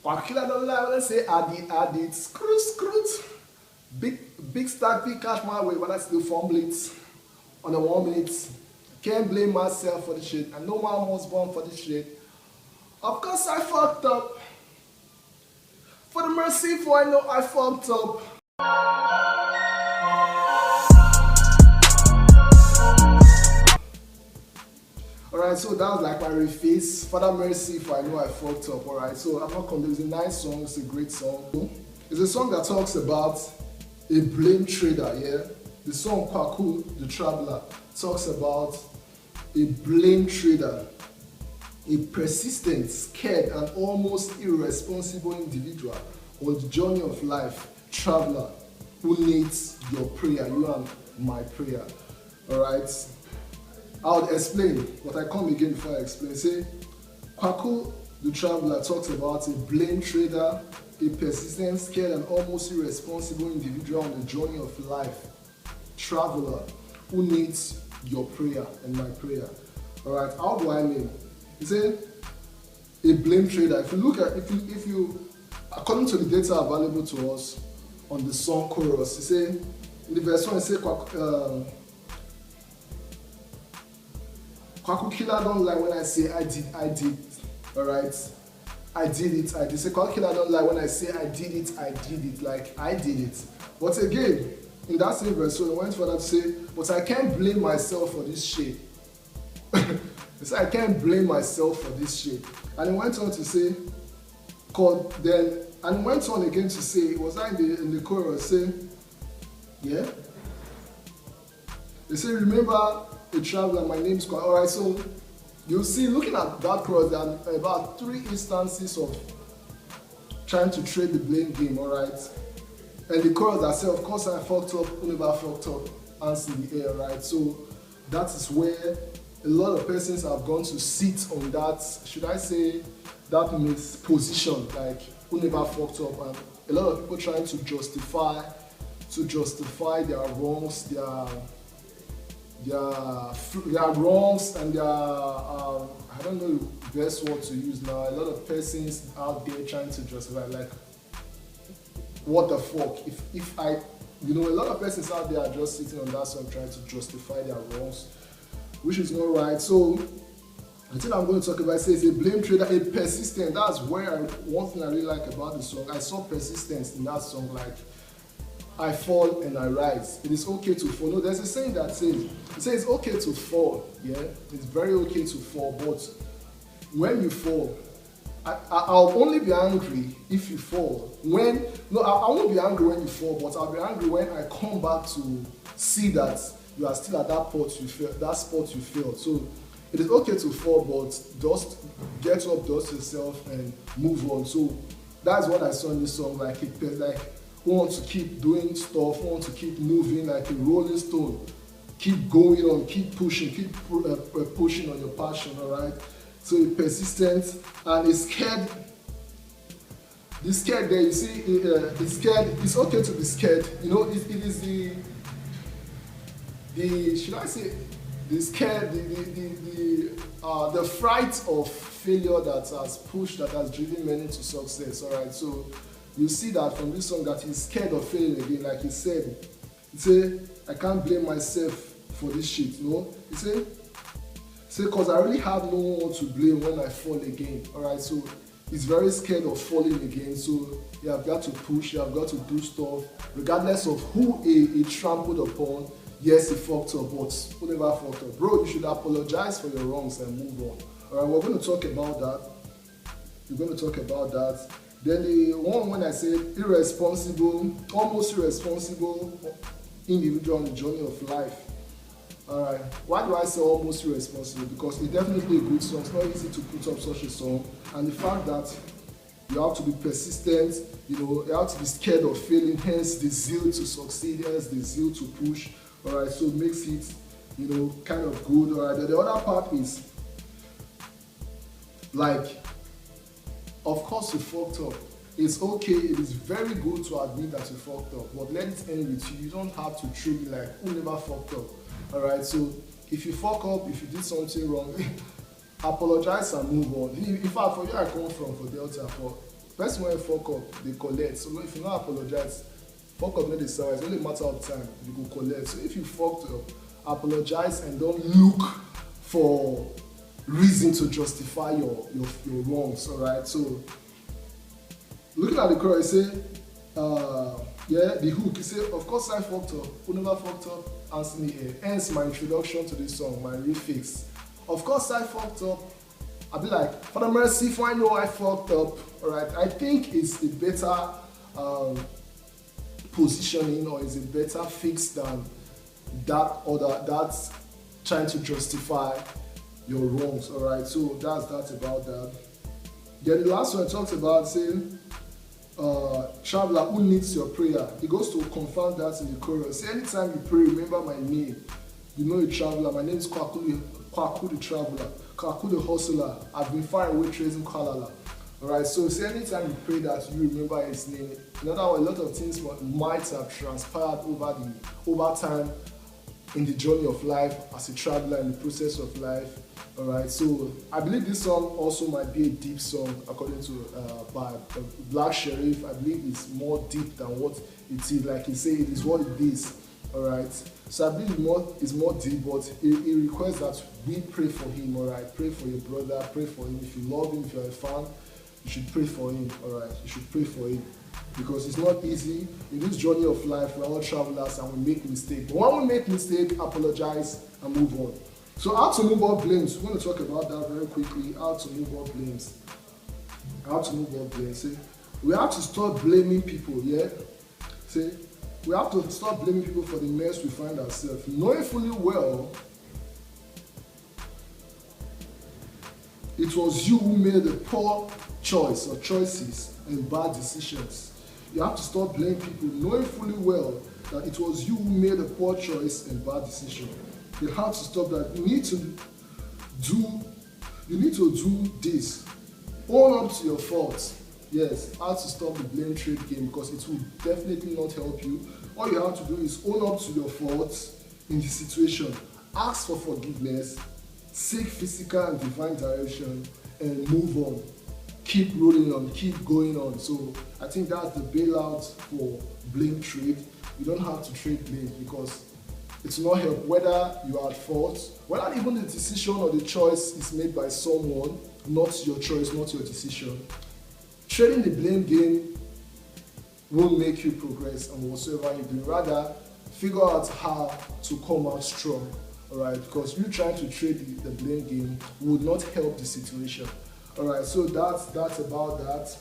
Kwaku don't lie when I say I did, screw. Big stack, big cash my way when I still fumble it on a 1 minute. Can't blame myself for the shit. I know my mom was born for this shit. Of course I fucked up. For the mercy, for I know I fucked up. Alright, so that was like my reface. For the mercy, for I know I fucked up. Alright, so I'm not condemning. It's a nice song, it's a great song. It's a song that talks about a blame trader, yeah? The song Kwaku, the Traveler, talks about a blame trader, a persistent, scared, and almost irresponsible individual on the journey of life, traveler, who needs your prayer, you and my prayer. Alright? I'll explain, but I come again before I explain. Say, Kwaku, the Traveler, talks about a blame trader, a persistent, scared, and almost irresponsible individual on the journey of life, traveler, who needs your prayer and my prayer. Alright, how do I mean? He said a blame trader. If you look at if you according to the data available to us on the song chorus, he said in the verse 1 he said Kwaku killer don't lie when I say I did. Alright. I did it. Say Kwaku killer don't lie when I say I did it, like I did it. But again, in that same verse, so he went further to say, but I can't blame myself for this shit. He said, I can't blame myself for this shit. And he went on to say, and he went on again to say, was I in the chorus, say, yeah? He said, remember a traveler, my name's Kwaku. Alright, so you'll see, looking at that chorus, there are about 3 instances of trying to trade the blame game, alright? And the chorus that said, of course I fucked up, who never fucked up, hands in the air, right? So that is where a lot of persons have gone to sit on that, should I say, that misposition, like who never fucked up, and a lot of people trying to justify their wrongs, their wrongs and their I don't know the best word to use now. A lot of persons out there trying to justify, like, what the fuck, if I, you know, a lot of persons out there are just sitting on that song trying to justify their wrongs, which is not right. So the thing I'm going to talk about says a blame trader, a persistent. That's where one thing I really like about the song. I saw persistence in that song, like I fall and I rise. It is okay to fall. No, there's a saying that says it's okay to fall. Yeah, it's very okay to fall, but when you fall, I'll only be angry if you fall. I won't be angry when you fall, but I'll be angry when I come back to see that you are still at that spot you failed. So it is okay to fall, but just get up, dust yourself, and move on. So that's what I saw in this song. Like who wants to keep doing stuff, who wants to keep moving like a rolling stone, keep going on, keep pushing, pushing on your passion. All right. So it's persistent and it's scared. The scared there, you see, it's scared. It's okay to be scared. You know, it is the should I say the scared, the fright of failure that has driven many to success. All right. So you see that from this song that he's scared of failing again. Like he said, I can't blame myself for this shit. You know, he said. Say, because I really have no one to blame when I fall again. Alright, so he's very scared of falling again. So you have got to push, you have got to do stuff, regardless of who he trampled upon. Yes, he fucked up, but who never fucked up? Bro, you should apologize for your wrongs and move on. Alright, we're going to talk about that. We're going to talk about that. Then the one when I said irresponsible, almost irresponsible individual on the journey of life. Alright, why do I say almost irresponsible? Because it's definitely a good song. It's not easy to put up such a song, and the fact that you have to be persistent, you know, you have to be scared of failing, hence the zeal to succeed, hence the zeal to push. Alright, so it makes it, you know, kind of good. Alright, the other part is like, of course you fucked up. It's okay, it is very good to admit that you fucked up, but let it end with you. You don't have to treat it like who never fucked up. Alright, so if you fuck up, if you did something wrong, apologize and move on. In fact, for you I come from, for Delta, person when fuck up, they collect. So if you not apologize, fuck up not the sour. It's only a matter of time. You go collect. So if you fucked up, apologize and don't look for reason to justify your wrongs. All right. So looking at the chorus, say, yeah, the hook. You say, of course I fucked up. Who never fucked up? Answer me here. Hence my introduction to this song, my refix. Of course I fucked up. I'll be like, for the mercy, if I know I fucked up. Alright, I think it's a better positioning, or is a better fix than that's trying to justify your wrongs. Alright, so that's about that. Then the last one talks about saying, traveler, who needs your prayer? It goes to confirm that in the chorus. Say, anytime you pray, remember my name. You know a traveler. My name is Kwaku the traveler, Kwaku the hustler. I've been far away tracing Kalala. Alright, so say anytime you pray that you remember his name. In other words, a lot of things might have transpired over time in the journey of life as a traveler, in the process of life. Alright, so I believe this song also might be a deep song, according to by Black Sherif. I believe it's more deep than what it is. Like he said, it is what it is. Alright, so I believe it's more deep, but it requires that we pray for him. Alright, pray for your brother, pray for him. If you love him, if you're a fan, you should pray for him. Alright, you should pray for him, because it's not easy in this journey of life. We're all travelers and we make mistakes. But when we make mistakes, apologize and move on. So how to move on blames? We're going to talk about that very quickly. How to move on blames. How to move on blames. See, we have to stop blaming people. Yeah. See, we have to stop blaming people for the mess we find ourselves, knowing fully well it was you who made a poor choice or choices and bad decisions. You have to stop blaming people, knowing fully well that it was you who made a poor choice and bad decision. You have to stop that. You need to do this. Own up to your faults. Yes, how to stop the blame trade game, because it will definitely not help you. All you have to do is own up to your faults in the situation. Ask for forgiveness, seek physical and divine direction, and move on. Keep rolling on, keep going on. So I think that's the bailout for blame trade. You don't have to trade blame, because it's not help whether you are at fault, whether even the decision or the choice is made by someone, not your choice, not your decision. Trading the blame game won't make you progress on whatsoever you do. Rather, figure out how to come out strong, alright? Because you trying to trade the blame game would not help the situation. Alright, so that's about that.